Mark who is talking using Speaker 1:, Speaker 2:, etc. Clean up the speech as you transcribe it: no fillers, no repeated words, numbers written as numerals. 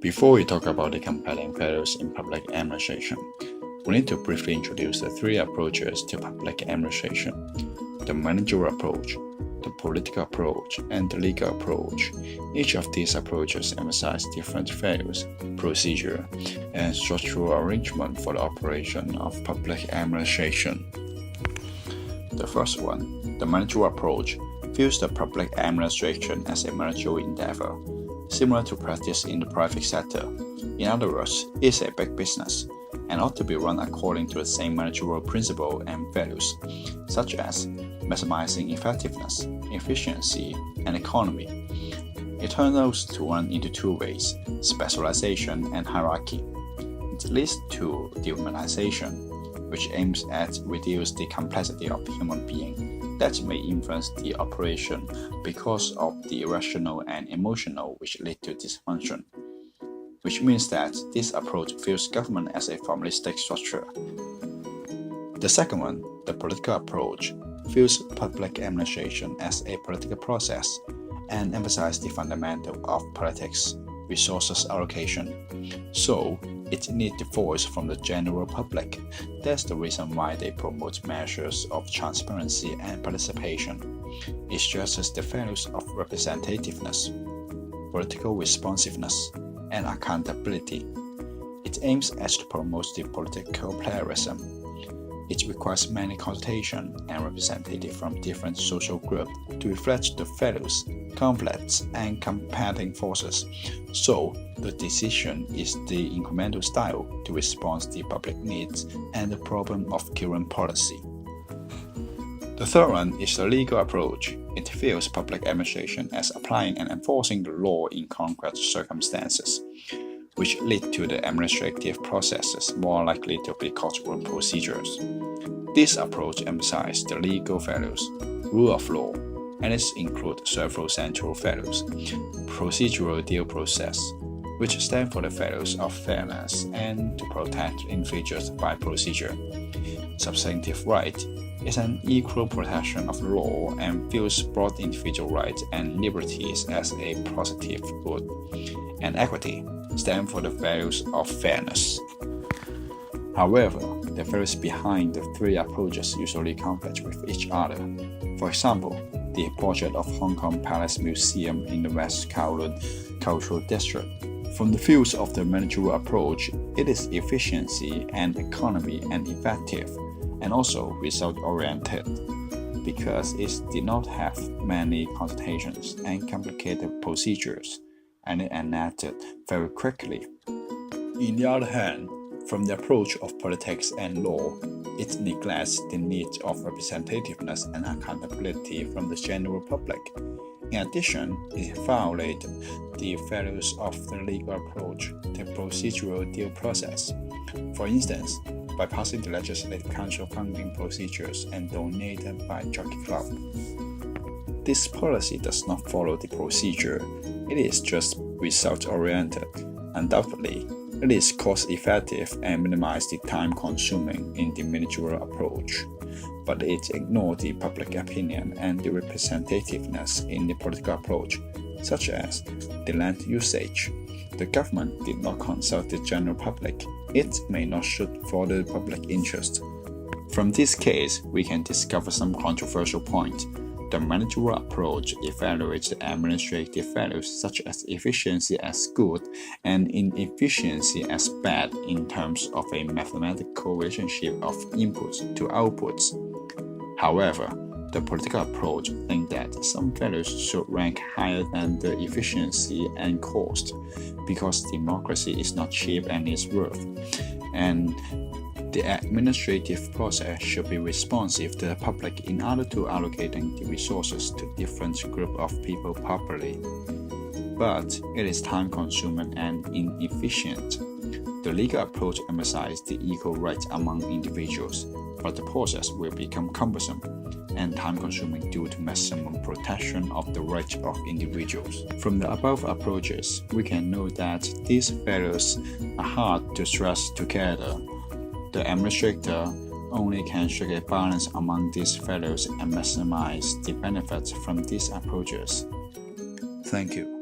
Speaker 1: Before we talk about the compelling values in public administration, we need to briefly introduce the three approaches to public administration: the managerial approach, the political approach, and the legal approach. Each of these approaches emphasize different values, procedure, and structural arrangement for the operation of public administration. The first one, the managerial approach, views the public administration as a managerial endeavor, similar to practice in the private sector. In other words, it's a big business and ought to be run according to the same managerial principle and values, such as maximizing effectiveness, efficiency, and economy. It turns out to run into two ways: specialization and hierarchy. It leads to dehumanization, which aims at reduce the complexity of human being that may influence the operation because of the irrational and emotional which lead to dysfunction, which means that this approach views government as a formalistic structure. The second one, the political approach, views public administration as a political process and emphasizes the fundamental of politics, resources allocation. So, it needs the voice from the general public. That's the reason why they promote measures of transparency and participation. It stresses the values of representativeness, political responsiveness, and accountability. It aims at to promote the political pluralism. It requires many consultation and representatives from different social groups to reflect the values, conflicts, and competing forces. So, the decision is the incremental style to respond to the public needs and the problem of current policy. The third one is the legal approach. It views public administration as applying and enforcing the law in concrete circumstances, which lead to the administrative processes more likely to be cultural procedures. This approach emphasizes the legal values, rule of law, and it includes several central values: procedural due process, which stand for the values of fairness and to protect individuals by procedure. Substantive right is an equal protection of law and views broad individual rights and liberties as a positive good. And equity stand for the values of fairness. However, the values behind the three approaches usually conflict with each other. For example, the project of Hong Kong Palace Museum in the West Kowloon Cultural District. From the views of the managerial approach, it is efficiency and economy and effective, and also result-oriented, because it did not have many consultations and complicated procedures, and it enacted very quickly. On the other hand, from the approach of politics and law, it neglects the need of representativeness and accountability from the general public. In addition, it violated the values of the legal approach, the procedural due process. For instance, by passing the Legislative Council funding procedures and donated by Jockey Club. This policy does not follow the procedure, it is just result-oriented. Undoubtedly, it is cost-effective and minimizes the time consuming in the managerial approach, but it ignores the public opinion and the representativeness in the political approach, such as the land usage. The government did not consult the general public. It may not shoot for the public interest. From this case, we can discover some controversial points. The managerial approach evaluates the administrative values such as efficiency as good and inefficiency as bad in terms of a mathematical relationship of inputs to outputs. However, the political approach thinks that some values should rank higher than the efficiency and cost, because democracy is not cheap and is worth, and the administrative process should be responsive to the public in order to allocating the resources to different groups of people properly. But it is time-consuming and inefficient. The legal approach emphasizes the equal rights among individuals, but the process will become cumbersome and time-consuming due to maximum protection of the rights of individuals. From the above approaches, we can note that these values are hard to stress together. The administrator only can strike a balance among these values and maximize the benefits from these approaches. Thank you.